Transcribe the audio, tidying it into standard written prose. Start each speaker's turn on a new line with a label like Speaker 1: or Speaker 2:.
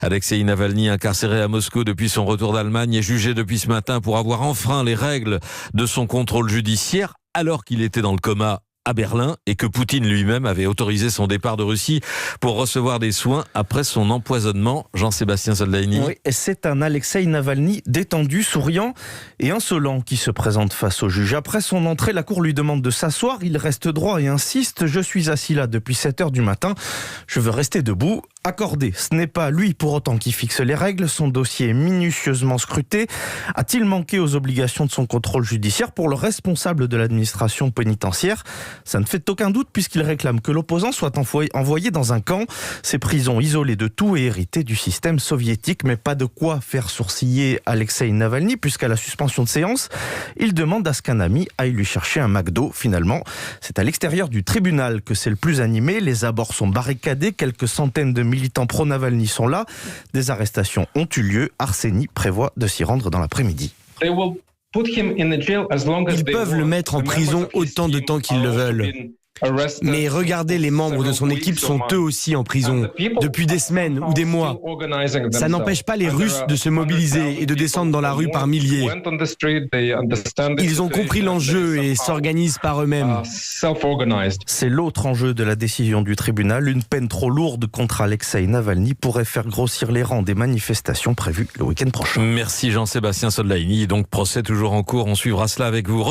Speaker 1: Alexeï Navalny, incarcéré à Moscou depuis son retour d'Allemagne, est jugé depuis ce matin pour avoir enfreint les règles de son contrôle judiciaire alors qu'il était dans le coma à Berlin et que Poutine lui-même avait autorisé son départ de Russie pour recevoir des soins après son empoisonnement. Jean-Sébastien Soldani.
Speaker 2: Oui, c'est un Alexeï Navalny détendu, souriant et insolent qui se présente face au juge. Après son entrée, la cour lui demande de s'asseoir. Il reste droit et insiste. « Je suis assis là depuis 7 heures du matin. Je veux rester debout. » Accordé. Ce n'est pas lui pour autant qui fixe les règles. Son dossier est minutieusement scruté. A-t-il manqué aux obligations de son contrôle judiciaire? Pour le responsable de l'administration pénitentiaire, ça ne fait aucun doute puisqu'il réclame que l'opposant soit envoyé dans un camp. Ces prisons isolées de tout et héritées du système soviétique. Mais pas de quoi faire sourciller Alexeï Navalny puisqu'à la suspension de séance, il demande à ce qu'un ami aille lui chercher un McDo. Finalement, c'est à l'extérieur du tribunal que c'est le plus animé. Les abords sont barricadés. Quelques centaines de militants pro-Navalny sont là. Des arrestations ont eu lieu. Arsénie prévoit de s'y rendre dans l'après-midi.
Speaker 3: Ils
Speaker 4: peuvent le mettre en prison autant de temps qu'ils le veulent. Mais regardez, les membres de son équipe sont eux aussi en prison, depuis des semaines ou des mois. Ça n'empêche pas les Russes de se mobiliser et de descendre dans la rue par milliers. Ils ont compris l'enjeu et s'organisent par eux-mêmes.
Speaker 2: C'est l'autre enjeu de la décision du tribunal. Une peine trop lourde contre Alexeï Navalny pourrait faire grossir les rangs des manifestations prévues le week-end prochain.
Speaker 1: Merci Jean-Sébastien Soldani. Donc procès toujours en cours, on suivra cela avec vous.